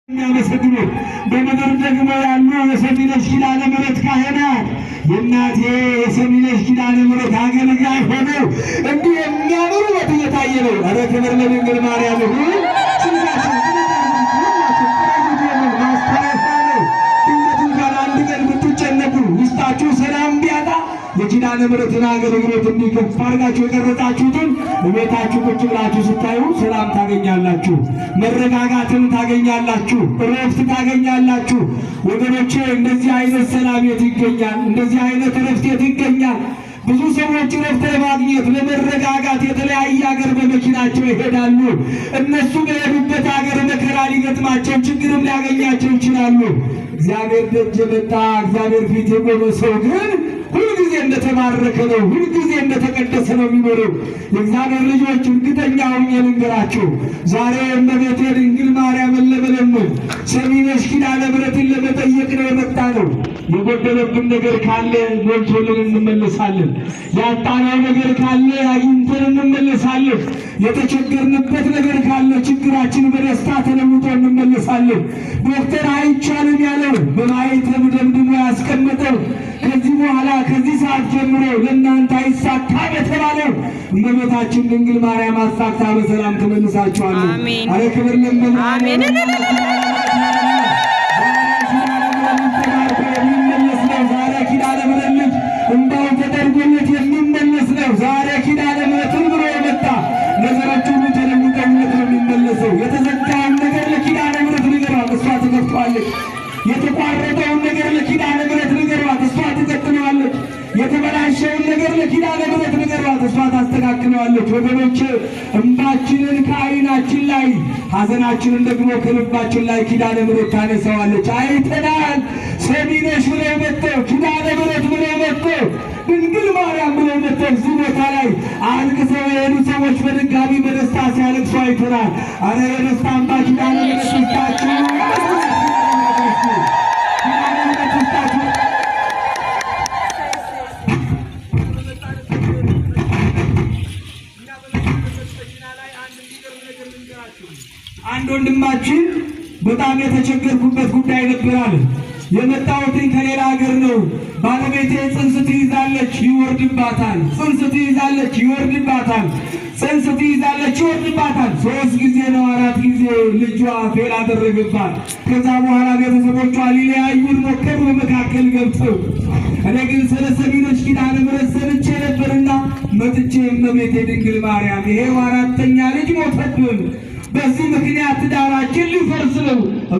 ያመሰግኑ በመድር ደግሞ ያሉ የሰሚነሽ ኪዳነ ምሕረት ካህናት የእናቴ የሰሚነሽ ኪዳነ ምሕረት አገልጋይ ሆነው እንዲህ የሚያምሩ ወጥ እየታየ ነው። ኧረ ክብር ለድንግል ማርያም ይሁን። ውስጣችሁ ሰላም ቢያጣ የኪዳነ ምሕረትን አገልግሎት እንዲከፍ አድርጋችሁ የቀረጻችሁትን በቤታችሁ ቁጭ ብላችሁ ስታዩ ሰላም ታገኛላችሁ፣ መረጋጋትን ታገኛላችሁ፣ እረፍት ታገኛላችሁ። ወገኖቼ እንደዚህ አይነት ሰላም የት ይገኛል? እንደዚህ አይነት እረፍት የት ይገኛል? ብዙ ሰዎች እረፍት ለማግኘት ለመረጋጋት የተለያየ ሀገር በመኪናቸው ይሄዳሉ። እነሱ በሄዱበት ሀገር መከራ ሊገጥማቸው ችግርም ሊያገኛቸው ይችላሉ። እግዚአብሔር ደጅ የመጣ እግዚአብሔር ፊት የቆመ ሰው ግን ሁልጊዜ እንደተባረከ ነው፣ ሁልጊዜ እንደተቀደሰ ነው የሚኖረው። የእግዚአብሔር ልጆች እርግጠኛ ሆኜ ልንገራችሁ፣ ዛሬ እመቤቴ ድንግል ማርያምን ለመለመን ሰሚነሽ ኪዳነ ምሕረትን ለመጠየቅ ነው የመጣ ነው። የጎደለብን ነገር ካለ ሞልቶልን እንመለሳለን። ያጣነው ነገር ካለ አግኝተን እንመለሳለን። የተቸገርንበት ነገር ካለ ችግራችን በደስታ ተለውጦ እንመለሳለን። ዶክተር አይቻልም ያለው በማኅተም ደምድሞ ያስቀመጠው ከዚህ በኋላ ከዚህ ሰዓት ጀምሮ ለእናንተ አይሳካም የተባለው እመቤታችን ድንግል ማርያም አሳክታ በሰላም ተመልሳችኋለሁ። አረ ክብር ለእመቤታችን። ዛሬ ኪዳነ ምሕረት ልጅ እንዳው ተደርጎለት የሚመለስ ነው። ዛሬ ኪዳነ ምሕረትን ብሎ የመጣ ነገሮች ሁሉ ተለውጠውለት ነው የሚመለሰው። የተዘጋውን ነገር ለኪዳነ ምሕረት ንገሯት፣ እሷ ትከፍተዋለች። የተቋረጠውን ነገር ለኪዳነ ምሕረት ንገሯት፣ እሷ ትቀጥለዋለች። የተበላሸውን ነገር ለኪዳነ ምሕረት ንገሯት፣ እሷ ታስተካክለዋለች። ወገኖቼ እንባችንን ከዓይናችን ላይ ሐዘናችንን ደግሞ ከልባችን ላይ ኪዳነ ምሕረት ታነሳዋለች። አይተናል። ሰሚነሽ ብለው መጥተው ኪዳነ ምሕረት ብለው መጥተው ድንግል ማርያም ብለው መጥተው እዚህ ቦታ ላይ አልቅሰው የሄዱ ሰዎች በድጋሚ በደስታ ሲያለቅሱ አይተናል። አረ የደስታ እንባ ኪዳነ ምሕረት ውስጣችሁ አንድ ወንድማችን በጣም የተቸገርኩበት ጉዳይ ነበር አለ። የመጣሁትን ከሌላ ሀገር ነው። ባለቤቴ ጽንስ ትይዛለች ይወርድባታል፣ ጽንስ ትይዛለች ይወርድባታል፣ ጽንስ ትይዛለች ይወርድባታል። 3 ጊዜ ነው 4 ጊዜ ልጇ ፌል አደረገባት። ከዛ በኋላ ቤተሰቦቿ ሊለያዩን ሞከሩ በመካከል ገብተው። እኔ ግን ስለ ሰሚነሽ ኪዳነ ምሕረት ሰምቼ ነበርና መጥቼ እመቤቴ ድንግል ማርያም ይሄው 4ኛ ልጅ ሞተብን፣ በዚህ ምክንያት ትዳራችን ሊፈርስ ነው።